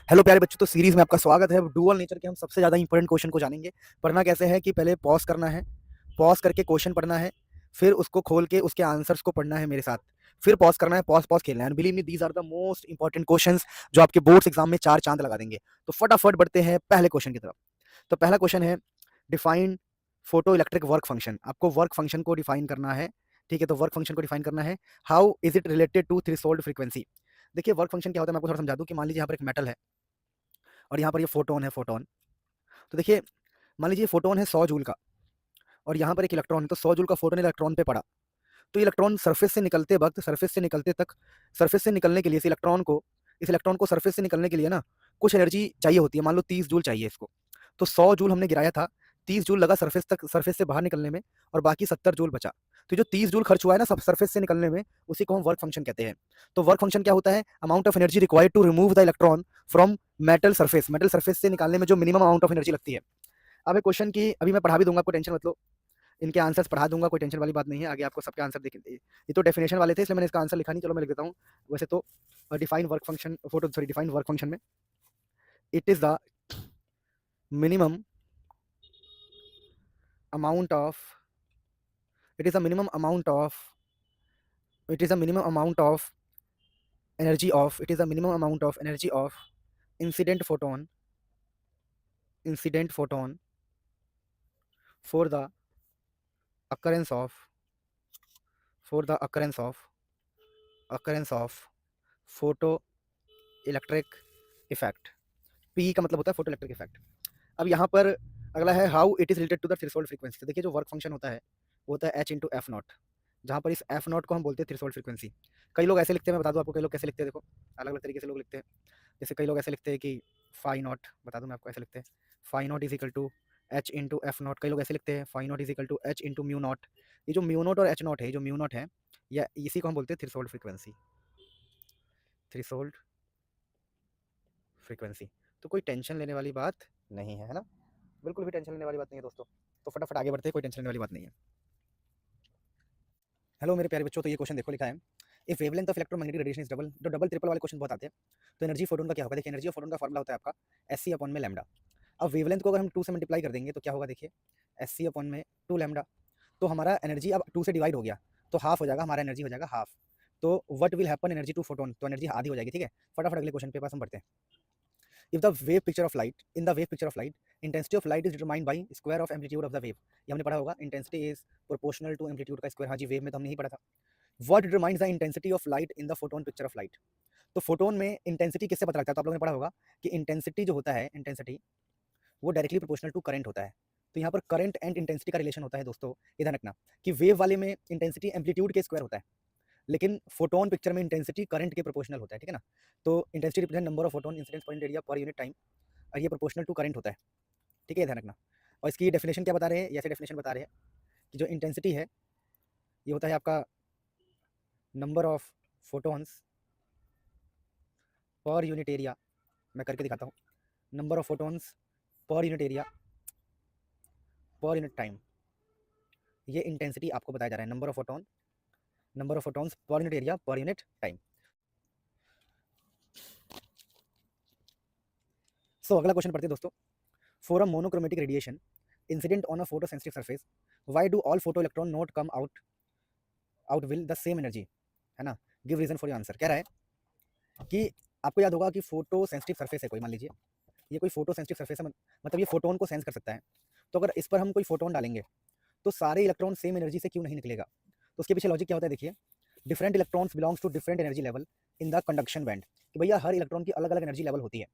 Hello प्यारे बच्चों, तो सीरीज में आपका स्वागत है। डुअल नेचर के हम सबसे ज़्यादा इंपॉर्टेंट क्वेश्चन को जानेंगे। पढ़ना कैसे है कि पहले पॉज करना है, पॉज करके क्वेश्चन पढ़ना है, फिर उसको खोल के उसके आंसर्स को पढ़ना है मेरे साथ, फिर पॉज करना है, पॉज पॉज खेलना है। And believe me, these are the most important questions जो आपके बोर्ड्स एग्जाम में चार चांद लगा देंगे। तो फटाफट बढ़ते हैं पहले क्वेश्चन की तरफ। तो पहला क्वेश्चन है, define photo electric work function. आपको वर्क फंक्शन को डिफाइन करना है। ठीक है, तो वर्क फंक्शन को डिफाइन करना है। How is it related to threshold frequency. देखिए वर्क फंक्शन क्या होता है, मैं आपको थोड़ा समझा दूं कि मान लीजिए यहाँ पर एक मेटल है और यहाँ पर ये फोटोन है, फोटोन। तो देखिए मान लीजिए फोटोन है 100 जूल का और यहाँ पर एक इलेक्ट्रॉन है, तो 100 जूल का फोटोन इलेक्ट्रॉन पे पड़ा। तो इलेक्ट्रॉन सरफेस से निकलते वक्त, सरफेस से निकलते तक, सरफेस से निकलने के लिए इस इलेक्ट्रॉन को सरफेस से निकलने के लिए ना कुछ एनर्जी चाहिए होती है। मान लो 30 जूल चाहिए इसको, तो 100 जूल हमने गिराया था, 30 जूल लगा सरफेस तक, सरफेस से बाहर निकलने में, और बाकी 70 जूल बचा। तो जो 30 जूल खर्च हुआ है ना सब सरफेस से निकलने में, उसी को हम वर्क फंक्शन कहते हैं। तो वर्क फंक्शन क्या होता है? Amount of energy required to remove the electron from metal surface से निकालने में जो मिनिमम अमाउंट ऑफ एनर्जी लगती है। अब एक क्वेश्चन की अभी मैं पढ़ा भी दूंगा, आपको टेंशन मत लो, इनके आंसर्स पढ़ा दूंगा, कोई टेंशन वाली बात नहीं है। आगे आपको सबके आंसर देख, ये तो डेफिनेशन वाले थे इसलिए मैंने इसका आंसर लिखा नहीं, चलो मैं लिख देता हूँ। वैसे तो define work function, define work function में it is the minimum amount of it is a minimum amount of it is a minimum amount of energy of it is a minimum amount of energy of incident photon incident photon for the occurrence of for the occurrence of photoelectric effect. P का मतलब होता है photo electric effect. अब यहाँ पर अगला है how it is related to the threshold frequency. तो देखिए जो वर्क फंक्शन होता है वो होता है एच इंटू एफ नॉट, जहाँ पर इस एफ नॉट को हम बोलते हैं थ्रेशोल्ड फ्रीक्वेंसी। कई लोग ऐसे लिखते हैं, मैं बता दूँ आपको कई लोग कैसे लिखते हैं। देखो अलग अलग तरीके से लोग लिखते हैं। जैसे कई लोग ऐसे लिखते हैं कि फाई नॉट, बता दूँ मैं आपको, ऐसे लिखते हैं phi not is equal to h into f not. कई लोग ऐसे लिखते हैं phi not is equal to h into mu not. ये जो म्यू नॉट और एच नॉट है, जो म्यू नॉट है, या इसी को हम बोलते हैं थ्रेशोल्ड फ्रीक्वेंसी, थ्रेशोल्ड फ्रीक्वेंसी। तो कोई टेंशन लेने वाली बात नहीं है, है ना? बिल्कुल भी टेंशन लेने वाली बात नहीं है दोस्तों। तो फटाफट आगे बढ़ते हैं, कोई टेंशन लेने वाली बात नहीं है। हेलो मेरे प्यारे बच्चों, तो ये क्वेश्चन देखो, लिखा है if wavelength of electromagnetic radiation is double. जो डबल ट्रिपल वाले क्वेश्चन बहुत आते हैं। तो एनर्जी फोटोन का क्या होगा? देखिए एनर्जी ऑफ फोटोन का फॉर्मुला होता है आपका एस सी अपॉन में लैम्डा। अब वेवलेंथ को अगर हम 2 से मल्टीप्लाई कर देंगे तो क्या होगा? देखिए एस सी अपॉन में 2 लैम्डा। तो हमारा एनर्जी अब 2 से डिवाइड हो गया तो हाफ हो जाएगा, हमारा एनर्जी हो जाएगा हाफ। तो what will happen energy to photon, तो एनर्जी आधी हो जाएगी। ठीक है, फटाफट अगले क्वेश्चन पे पास हम बढ़ते हैं। If the wave picture of light, in the wave picture of light, intensity of light is determined by square of amplitude of the wave। ये हमने पढ़ा होगा, intensity is proportional to amplitude का स्क्वायर। हाँ जी, वेव में तो हमने ही पढ़ा था। What determines the intensity of light in the photon picture of light। तो फोटोन में इंटेंसिटी किससे पता लगता है? तो आप लोगों ने पढ़ा होगा कि इंटेंसिटी जो होता है, इंटेंसिटी वो डायरेक्टली प्रोपोर्शनल टू करंट होता है। तो यहाँ पर करंट एंड इंटेंसिटी का रिलेशन होता है दोस्तों। ये ध्यान रखना कि वेव वाले में इंटेंसिटी एम्पलीट्यूड के स्क्वायर होता है, लेकिन फोटोन पिक्चर में इंटेंसिटी करंट के प्रोपोर्शनल होता है। ठीक है ना? तो intensity represent number of photon incidence पर एरिया पर यूनिट टाइम, और ये प्रोपोर्शनल टू करंट होता है। ठीक है, ध्यान रखना। और इसकी डेफिनेशन क्या बता रहे हैं? ऐसे डेफिनेशन बता रहे हैं कि जो इंटेंसिटी है ये होता है आपका number of photons per unit area. मैं करके दिखाता हूँ, number of photons per unit area per unit time. ये इंटेंसिटी आपको बताया जा रहा है, number of photons per unit area per unit time. So अगला क्वेश्चन पढ़ते हैं दोस्तों। For a monochromatic radiation incident on a photo sensitive surface, why do all photo electron not come out will the same energy, है ना? Give reason for your answer. कह रहा है कि आपको याद होगा कि फोटो सेंसिटिव सरफेस है कोई, मान लीजिए ये कोई फोटो सेंसिटिव सरफेस है, मतलब ये फोटोन को सेंस कर सकता है। तो अगर इस पर हम कोई फोटोन डालेंगे तो सारे इलेक्ट्रॉन सेम एनर्जी से क्यों नहीं निकलेगा? तो उसके पीछे लॉजिक क्या होता है? देखिए different electrons belongs to different energy level in the conduction band, कि भैया हर इलेक्ट्रॉन की अलग अलग एनर्जी लेवल होती है।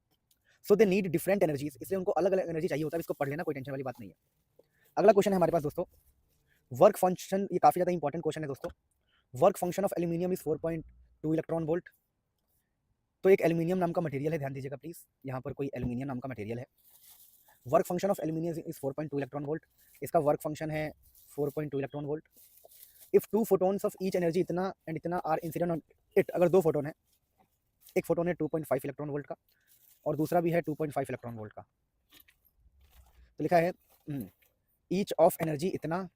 सो दे नीड डिफरेंट एनर्जीज, इसलिए उनको अलग अलग एनर्जी चाहिए होता है। इसको पढ़ लेना, कोई टेंशन वाली बात नहीं है। अगला क्वेश्चन है हमारे पास दोस्तों, वर्क फंक्शन। ये काफी ज्यादा इंपॉर्टेंट क्वेश्चन है दोस्तों। Work function of aluminium is 4.2 electron volt. तो एक एल्यूमिनियम नाम का मटेरियल है, ध्यान दीजिएगा प्लीज, यहाँ पर कोई एल्यूमिनियम नाम का मटेरियल है। Work function of aluminium is 4.2 electron volt. इसका वर्क फंक्शन है 4.2 electron volt. If two photons of each energy इतना एंड इतना आर इंसिडेंट ऑन इट, अगर दो फोटोन है, एक फोटोन है 2.5 इलेक्ट्रॉन वोल्ट का और दूसरा भी है 2.5 इलेक्ट्रॉन वोल्ट का। तो लिखा है ईच ऑफ एनर्जी इतना,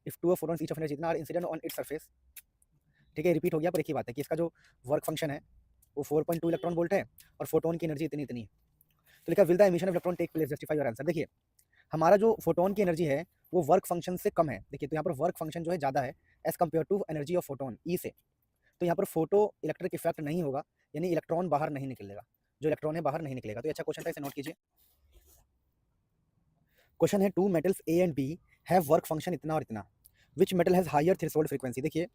if two photons each of energy इतना are incident on it surface. ठीक है, रिपीट हो गया पर एक ही बात है कि इसका जो वर्क फंक्शन है वो 4.2 इलेक्ट्रॉन वोल्ट है और फोटोन की एनर्जी इतनी इतनी है। तो लिखा will the emission of electron take place, justify your answer. देखिए हमारा जो फोटोन की एनर्जी है वो वर्क फंक्शन से कम है। देखिए तो यहाँ पर वर्क फंक्शन जो है ज़्यादा है as compare to energy of photon E से। तो यहाँ पर फोटो इलेक्ट्रिक इफेक्ट नहीं होगा, यानी इलेक्ट्रॉन बाहर नहीं निकलेगा, जो इलेक्ट्रॉन है बाहर नहीं निकलेगा। तो अच्छा क्वेश्चन था, इसे नोट कीजिए। क्वेश्चन है two metals A and B have work function इतना और इतना, which metal has higher threshold frequency. देखिए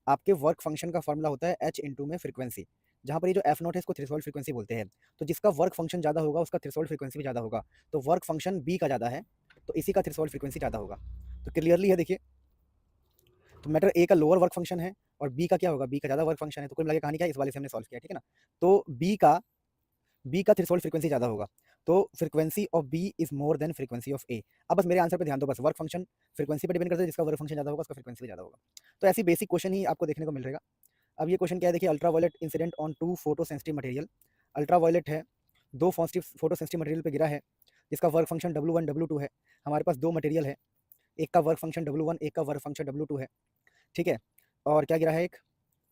आपके वर्क फंक्शन का फॉर्मूला होता है एच इंटू में फ्रीक्वेंसी, जहाँ पर ये जो एफ नॉट है इसको थ्रेशोल्ड फ्रीक्वेंसी बोलते हैं। तो जिसका वर्क फंक्शन ज़्यादा होगा उसका थ्रेशोल्ड फ्रीक्वेंसी भी ज़्यादा होगा। तो वर्क फंक्शन बी का ज़्यादा है तो इसी का थ्रेशोल्ड फ्रीक्वेंसी ज़्यादा होगा। तो क्लियरली है देखिए, तो मैटर ए का लोअर वर्क फंक्शन है और बी का क्या होगा, बी का ज़्यादा वर्क फंक्शन है। तो कुल मिला के कहानी क्या है, इस वाले से हमने सॉल्व किया, ठीक है ना। तो बी का थ्रेशोल्ड फ्रीक्वेंसी ज़्यादा होगा, तो frequency of B is more than frequency of A. अब बस मेरे आंसर पे ध्यान दो, बस वर्क फंक्शन फ्रीक्वेंसी पे डिपेंड करता है, जिसका वर्क फंक्शन ज़्यादा होगा उसका फ्रीक्वेंसी भी ज़्यादा होगा। तो ऐसी बेसिक क्वेश्चन ही आपको देखने को मिल रहेगा। अब ये क्वेश्चन क्या है, देखिए ultraviolet incident on two photo sensitive material. Ultraviolet है, दो फोटो सेंसिटिव मटेरियल पे गिरा है जिसका वर्क फंक्शन W1 W2 है। हमारे पास दो मटेरियल है, एक का वर्क फंक्शन W1 एक का वर्क फंक्शन W2 है, ठीक है। और क्या गिरा है, एक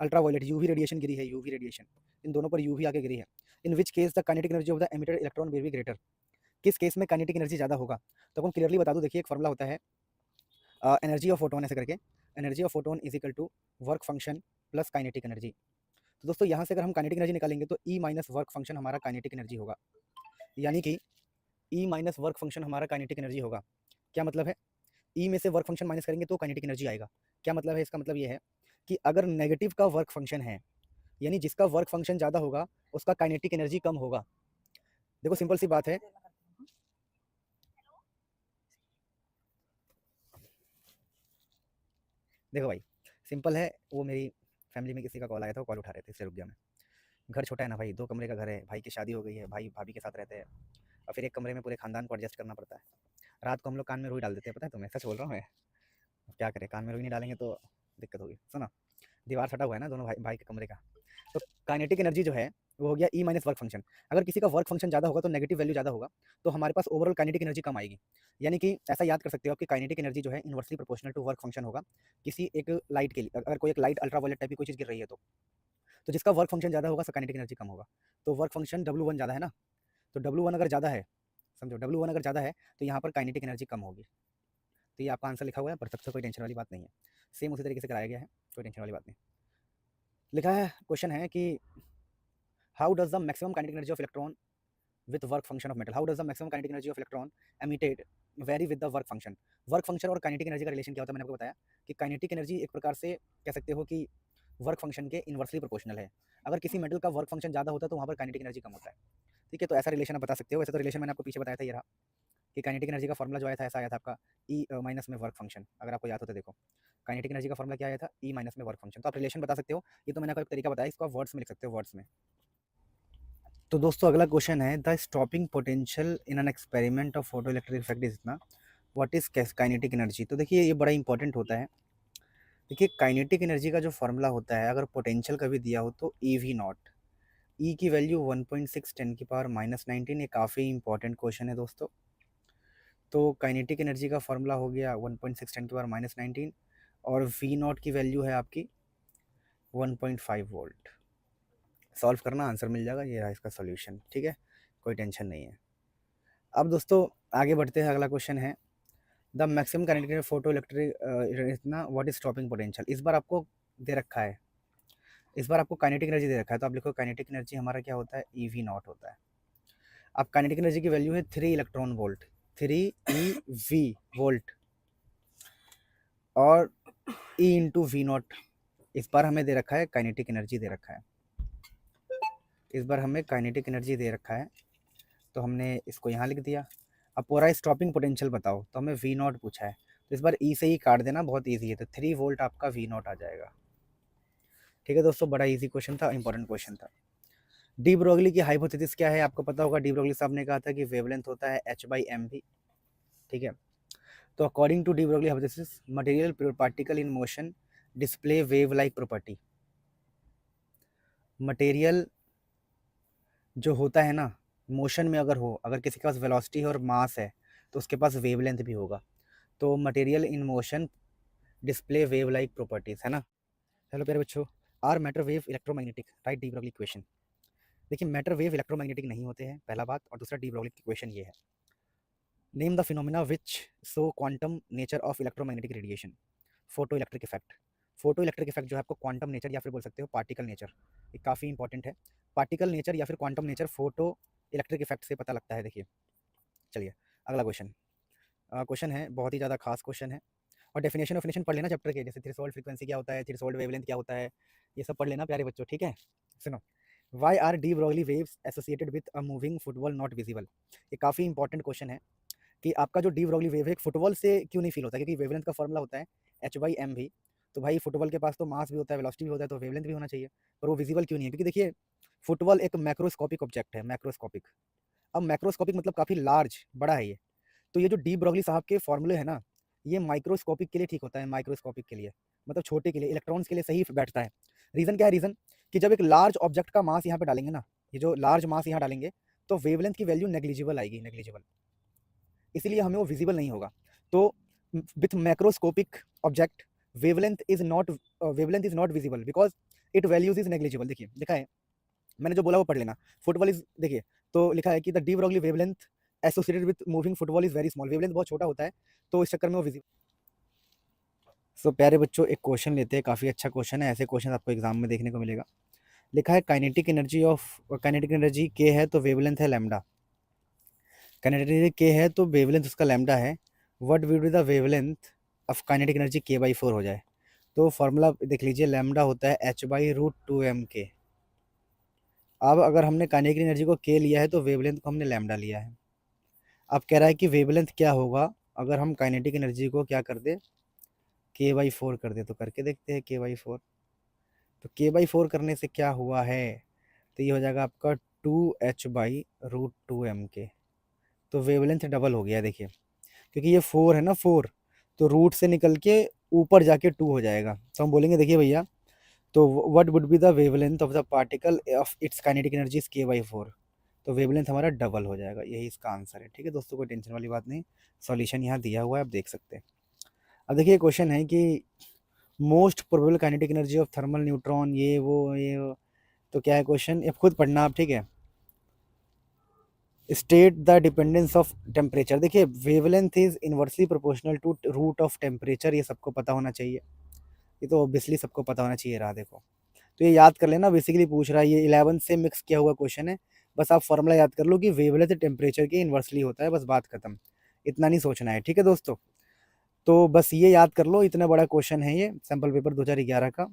अल्ट्रावायलेट यूवी रेडिएशन गिरी है, यूवी रेडिएशन, इन दोनों पर यूवी आके गिरी है। In which case the kinetic energy of the emitted electron will be greater, किस केस में काइनेटिक एनर्जी ज़्यादा होगा। तो अपन क्लियरली बता दूं, देखिए एक फॉर्मूला होता है एनर्जी ऑफ फोटोन ऐसे करके, energy of photon is equal to work function plus kinetic energy. तो दोस्तों यहाँ से अगर हम काइनेटिक एनर्जी निकालेंगे तो ई माइनस वर्क फंक्शन हमारा काइनेटिक एनर्जी होगा, यानी कि ई माइनस वर्क फंक्शन हमारा काइनेटिक एनर्जी होगा। क्या मतलब है, ई में से वर्क फंक्शन माइनस करेंगे तो काइनेटिक एनर्जी आएगा। क्या मतलब है, इसका मतलब ये है कि अगर नेगेटिव का वर्क फंक्शन है, यानी जिसका वर्क फंक्शन ज़्यादा होगा उसका काइनेटिक एनर्जी कम होगा। देखो सिंपल सी बात है, देखो भाई सिंपल है, वो मेरी फैमिली में किसी का कॉल आया था, कॉल उठा रहे थे, इसलिए रुक गया मैं। घर छोटा है ना भाई, 2 कमरे का घर है, भाई की शादी हो गई है, भाई भाभी के साथ रहते हैं और फिर एक कमरे में पूरे खानदान को एडजस्ट करना पड़ता है। रात को हम लोग कान में रुई डाल देते हैं, पता है तुम्हें, सच बोल रहा हूँ मैं। अब क्या करें, कान में रुई नहीं डालेंगे तो दिक्कत होगी। सुनो, दीवार सटा हुआ है ना दोनों भाई भाई के कमरे का। तो काइनेटिक एनर्जी जो है वो हो गया ई माइनस वर्क फंक्शन। अगर किसी का वर्क फंक्शन ज़्यादा होगा तो नेगेटिव वैल्यू ज़्यादा होगा, तो हमारे पास ओवरऑल काइनेटिक एनर्जी कम आएगी। यानी कि ऐसा याद कर सकते हो आप कि काइनेटिक एनर्जी जो है inversely proportional to work function होगा किसी एक लाइट के लिए। अगर कोई एक लाइट अल्ट्रावायलेट टाइप की कोई चीज़ गिर रही है तो जिसका वर्क फंक्शन ज़्यादा होगा उसका काइनेटिक एनर्जी कम होगा। तो वर्क फंक्शन W1 ज़्यादा है ना, तो W1 अगर ज़्यादा है, समझो W1 अगर ज़्यादा है तो यहाँ पर काइनेटिक एनर्जी कम होगी। तो ये आपका आंसर लिखा हुआ है, पढ़ सकते हो, कोई टेंशन वाली बात नहीं है। सेम उसी तरीके से कराया गया है, कोई टेंशन वाली बात नहीं। लिखा है, क्वेश्चन है कि how does the maximum kinetic energy of electron with work function of metal, how does the maximum kinetic energy of electron emitted very with the work function. Work function और kinetic energy का relation क्या होता है, मैंने आपको बताया कि kinetic energy एक प्रकार से कह सकते हो कि वर्क फंक्शन के इनवर्सली प्रोपोर्शनल है। अगर किसी मेटल का वर्क फंक्शन ज़्यादा होता है तो वहाँ पर काइनेटिक एनर्जी कम होता है, ठीक है। तो ऐसा रिलेशन आप बता सकते हो। वैसे तो रिलेशन मैंने आपको पीछे बताया था, ये रहा कि काइनेटिक एनर्जी का फॉर्मूला जो आया था ऐसा आया था आपका ई माइनस में वर्क फंक्शन। अगर आपको याद हो तो देखो, काइनेटिक एनर्जी का फॉर्मूला क्या आया था, ई माइनस में वर्क फंक्शन। तो आप रिलेशन बता सकते हो, ये तो मैंने आपको एक तरीका बताया, इसको आप वर्ड्स में लिख सकते हो, वर्ड्स में। तो दोस्तों अगला क्वेश्चन है, the stopping potential in an experiment of photo electric effect is इतना, व्हाट इज काइनेटिक एनर्जी। तो देखिए ये बड़ा इंपॉर्टेंट होता है। देखिए काइनेटिक एनर्जी का जो फॉर्मूला होता है, अगर पोटेंशियल कभी दिया हो तो ई वी नॉट, ई की वैल्यू 1.6 10 की पावर -19। ये काफ़ी इंपॉर्टेंट क्वेश्चन है दोस्तों। तो काइनेटिक एनर्जी का फॉर्मूला हो गया 1.6 10 की पावर -19 और वी नॉट की वैल्यू है आपकी 1.5 वोल्ट। सॉल्व करना, आंसर मिल जाएगा, ये रहा इसका सॉल्यूशन, ठीक है, कोई टेंशन नहीं है। अब दोस्तों आगे बढ़ते हैं, अगला क्वेश्चन है the maximum kinetic photo electric इतना व्हाट इज स्टॉपिंग पोटेंशियल। इस बार आपको दे रखा है, इस बार आपको काइनेटिक एनर्जी दे रखा है, तो आप लिखो काइनेटिक एनर्जी हमारा क्या होता है, ई वी नॉट होता है। अब काइनेटिक एनर्जी की वैल्यू है 3 electron volt, 3 E V volt और ई इंटू वी नॉट। इस बार हमें दे रखा है काइनेटिक एनर्जी दे रखा है, इस बार हमें काइनेटिक एनर्जी दे रखा है, तो हमने इसको यहाँ लिख दिया। अब पूरा स्टॉपिंग पोटेंशियल बताओ, तो हमें वी नॉट पूछा है, तो इस बार ई से ही काट देना, बहुत ईजी है। तो 3 वोल्ट आपका वी नॉट आ जाएगा, ठीक है दोस्तों, बड़ा ईजी क्वेश्चन था, इंपॉर्टेंट क्वेश्चन था। डी ब्रोगली की हाइपोथेसिस क्या है, आपको पता होगा। डी ब्रोगली साहब ने कहा था कि वेवलेंथ होता है h/mv, ठीक है। तो according to de Broglie hypothesis material particle in motion display wave like property. Material जो होता है ना मोशन में, अगर हो, अगर किसी के पास वेलोसिटी है और मास है तो उसके पास वेवलेंथ भी होगा। तो material in motion display wave like properties, है ना। हेलो प्यारे बच्चों, are matter wave electromagnetic, right de Broglie equation. देखिए मैटर वेव इलेक्ट्रोमैग्नेटिक नहीं होते हैं, पहला बात। और दूसरा डी ब्रॉगली की क्वेश्चन ये है, name the phenomena which so quantum nature of electromagnetic radiation. Photo electric effect. Photo electric effect जो है आपको क्वांटम नेचर या फिर बोल सकते हो पार्टिकल नेचर, ये काफ़ी इंपॉर्टेंट है। पार्टिकल नेचर या फिर quantum nature photo electric effect से पता लगता है। देखिए चलिए अगला क्वेश्चन। क्वेश्चन है बहुत ही ज़्यादा खास क्वेश्चन है, और डेफिनेशन पढ़ लेना चैप्टर के, जैसे थ्रेशोल्ड फ्रीक्वेंसी क्या होता है, थ्रेशोल्ड वेवलेंथ क्या होता है, ये सब पढ़ लेना प्यारे बच्चों, ठीक है। सुनो, why are de Broglie waves associated with a moving football not visible. ये काफ़ी इंपॉर्टेंट क्वेश्चन है कि आपका जो डी ब्रॉगली वेव है फुटबॉल से क्यों नहीं फील होता, क्योंकि वेवलेंथ का फॉर्मूला होता है h/m भी। तो भाई फुटबॉल के पास तो मास भी होता है, वेलोसिटी भी होता है, तो वेवलेंथ भी होना चाहिए, पर वो विजिबल क्यों नहीं है? क्योंकि देखिए फुटबॉल एक मैक्रोस्कोपिक ऑब्जेक्ट है, मैक्रोस्कोपिक। अब मैक्रोस्कोपिक मतलब काफ़ी लार्ज, बड़ा है ये। तो ये जो डी ब्रॉगली साहब के फॉर्मूले हैं ना, ये माइक्रोस्कोपिक के लिए ठीक होता है, माइक्रोस्कोपिक के लिए मतलब छोटे के लिए, इलेक्ट्रॉन्स के लिए सही बैठता है। रीज़न क्या है? रीज़न कि जब एक लार्ज ऑब्जेक्ट का मास यहाँ पे डालेंगे ना, ये जो लार्ज मास यहाँ डालेंगे, तो वेवलेंथ की वैल्यू नेग्लिजिबल आएगी, नेग्लिजिबल, इसीलिए हमें वो विजिबल नहीं होगा। तो with macroscopic object wavelength is not visible because it values is negligible. देखिए लिखा है, मैंने जो बोला वो पढ़ लेना। फुटबॉल इज, देखिए तो लिखा है कि the de Broglie wavelength associated with moving football is very small, wavelength बहुत छोटा होता है, तो इस चक्कर में वो विजिबल। सो प्यारे बच्चों एक क्वेश्चन लेते हैं, काफ़ी अच्छा क्वेश्चन है, ऐसे क्वेश्चन आपको एग्जाम में देखने को मिलेगा। लिखा है काइनेटिक एनर्जी के है तो वेवलेंथ है लैम्डा। काइनेटिक एनर्जी के है तो वेवलेंथ उसका लैम्डा है। What will be the wavelength of kinetic energy k/4 हो जाए, तो फॉर्मूला देख लीजिए, लैम्डा होता है h/√2m k। अब अगर हमने काइनेटिक एनर्जी को k लिया है तो वेवलेंथ को हमने लैम्डा लिया है। अब कह रहा है कि वेवलेंथ क्या होगा अगर हम काइनेटिक एनर्जी को क्या कर दे, k/4 कर दे, तो करके देखते हैं k/4। तो k/4 करने से क्या हुआ है, तो ये हो जाएगा आपका 2h/√2m k। तो वेवलेंथ डबल हो गया देखिए, क्योंकि ये 4 है ना, 4 तो रूट से निकल के ऊपर जाके 2 हो जाएगा। तो हम बोलेंगे देखिए भैया, तो what would be the wavelength of the particle of its kinetic energy is k/4। तो वेवलेंथ हमारा डबल हो जाएगा, यही इसका आंसर है। ठीक है दोस्तों, कोई टेंशन वाली बात नहीं, सॉल्यूशन यहाँ दिया हुआ है, आप देख सकते हैं। अब देखिए क्वेश्चन है कि most probable kinetic energy of thermal neutron, ये वो। तो क्या है क्वेश्चन, ये खुद पढ़ना आप, ठीक है। State the dependence of temperature. देखिए wavelength is inversely proportional to root of temperature, ये सबको पता होना चाहिए, ये तो ऑब्वियसली सबको पता होना चाहिए रहा। देखो तो ये याद कर लेना, बेसिकली पूछ रहा है, ये 11 से मिक्स किया हुआ क्वेश्चन है। बस आप फॉर्मूला याद कर लो कि वेवलेंथ टेम्परेचर के इन्वर्सली होता है, बस बात खत्म, इतना नहीं सोचना है, ठीक है दोस्तों। तो बस ये याद कर लो, इतना बड़ा क्वेश्चन है ये, सैम्पल पेपर 2011 का।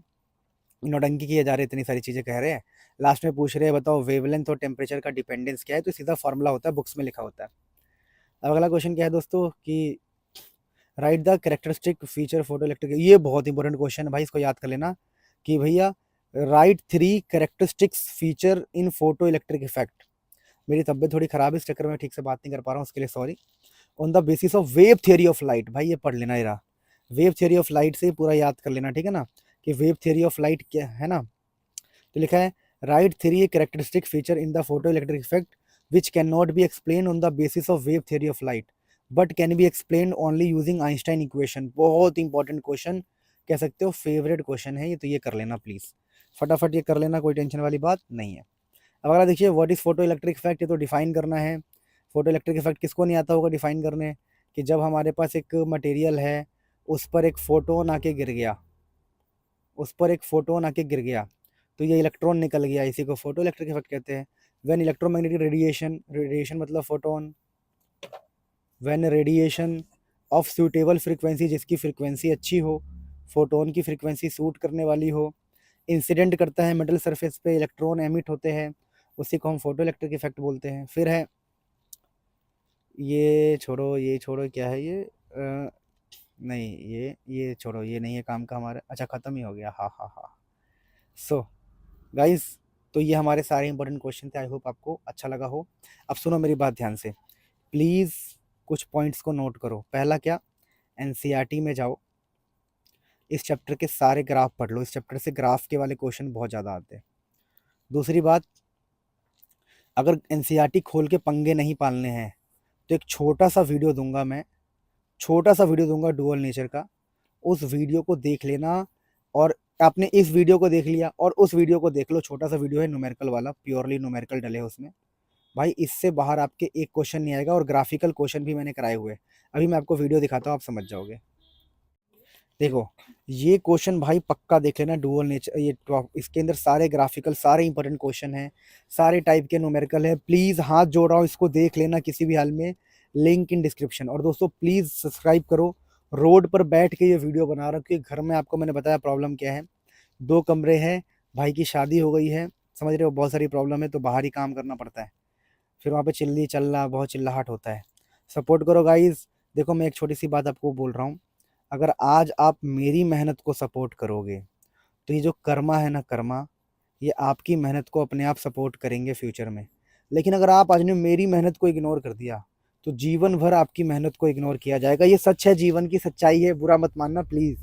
नौटंकी किए जा रहे, इतनी सारी चीज़ें कह रहे हैं, लास्ट में पूछ रहे हैं बताओ वेवलेंथ और टेम्परेचर का डिपेंडेंस क्या है, तो सीधा फॉर्मूला होता है, बुक्स में लिखा होता है। अब अगला क्वेश्चन क्या है दोस्तों कि right the characteristic feature photo electric. ये बहुत इंपॉर्टेंट क्वेश्चन है भाई, इसको याद कर लेना कि भैया right 3 characteristics feature in photo electric effect. मेरी तबियत थोड़ी खराब है, इस चक्कर में ठीक से बात नहीं कर पा रहा हूँ, उसके लिए sorry. On the basis of wave theory of light, भाई ये पढ़ लेना, ये रहा वेव थियोरी ऑफ लाइट से पूरा याद कर लेना, ठीक है ना, कि वेव थियोरी ऑफ लाइट क्या है ना। तो लिखा है right 3 characteristic feature in the photo electric effect which can not be explain on the basis of wave theory of light but can be explain only using Einstein equation. बहुत important question, कह सकते हो favourite question है ये, तो ये कर लेना प्लीज़, फटाफट ये कर लेना, कोई टेंशन वाली बात नहीं है। अब अगला देखिए, what is photo electric effect, ये तो डिफाइन करना है। फोटो इलेक्ट्रिक इफेक्ट किसको नहीं आता होगा डिफाइन करने, कि जब हमारे पास एक मटेरियल है, उस पर एक फोटोन आके गिर गया, उस पर एक फोटोन आके गिर गया, तो ये इलेक्ट्रॉन निकल गया, इसी को फोटो इलेक्ट्रिक इफेक्ट कहते हैं। व्हेन इलेक्ट्रोमैग्नेटिक रेडिएशन, रेडिएशन मतलब photon, when radiation of suitable frequency, जिसकी फ्रीक्वेंसी अच्छी हो, फोटोन की फ्रीक्वेंसी सूट करने वाली हो, इंसिडेंट करता है मेटल सरफेस पे, इलेक्ट्रॉन एमिट होते हैं, उसी को हम फोटो इलेक्ट्रिक इफेक्ट बोलते हैं। फिर है ये छोड़ो, ये छोड़ो, क्या है ये नहीं, ये छोड़ो, ये नहीं है काम का हमारा, अच्छा ख़त्म ही हो गया, हाँ हाँ हाँ। सो गाइस, तो ये हमारे सारे इंपॉर्टेंट क्वेश्चन थे, आई होप आपको अच्छा लगा हो। अब सुनो मेरी बात ध्यान से प्लीज़, कुछ पॉइंट्स को नोट करो। पहला क्या, एनसीईआरटी में जाओ, इस चैप्टर के सारे ग्राफ पढ़ लो, इस चैप्टर से ग्राफ के वाले क्वेश्चन बहुत ज़्यादा आते हैं। दूसरी बात, अगर एनसीईआरटी खोल के पंगे नहीं पालने हैं तो एक छोटा सा वीडियो दूंगा मैं, छोटा सा वीडियो दूंगा डुअल नेचर का, उस वीडियो को देख लेना और आपने इस वीडियो को देख लिया और उस वीडियो को देख लो, छोटा सा वीडियो है न्यूमेरिकल वाला, प्योरली न्यूमेरिकल डले हैं उसमें। भाई इससे बाहर आपके एक क्वेश्चन नहीं आएगा, और ग्राफिकल क्वेश्चन भी मैंने कराए हुए हैं। अभी मैं आपको वीडियो दिखाता हूँ, आप समझ जाओगे। देखो ये क्वेश्चन भाई पक्का देख लेना, डुअल नेचर, ये इसके अंदर सारे ग्राफिकल, सारे इंपॉर्टेंट क्वेश्चन हैं, सारे टाइप के न्यूमेरिकल है। प्लीज हाथ जोड़ रहा हूँ, इसको देख लेना किसी भी हाल में, लिंक इन डिस्क्रिप्शन। और दोस्तों प्लीज सब्सक्राइब करो। रोड पर बैठ के ये वीडियो बना रहा हूँ कि घर में आपको मैंने बताया प्रॉब्लम क्या है, 2 कमरे हैं, भाई की शादी हो गई है, समझ रहे हो, बहुत सारी प्रॉब्लम है, तो बाहर ही काम करना पड़ता है, फिर वहाँ पे चिल्ली चल्ला बहुत चिल्लाहट होता है। सपोर्ट करो गाइज। देखो मैं एक छोटी सी बात आपको बोल रहा हूँ, अगर आज आप मेरी मेहनत को सपोर्ट करोगे तो ये जो कर्मा है ना, कर्मा, ये आपकी मेहनत को अपने आप सपोर्ट करेंगे फ्यूचर में। लेकिन अगर आप आज ने मेरी मेहनत को इग्नोर कर दिया तो जीवन भर आपकी मेहनत को इग्नोर किया जाएगा। ये सच है, जीवन की सच्चाई है, बुरा मत मानना प्लीज़।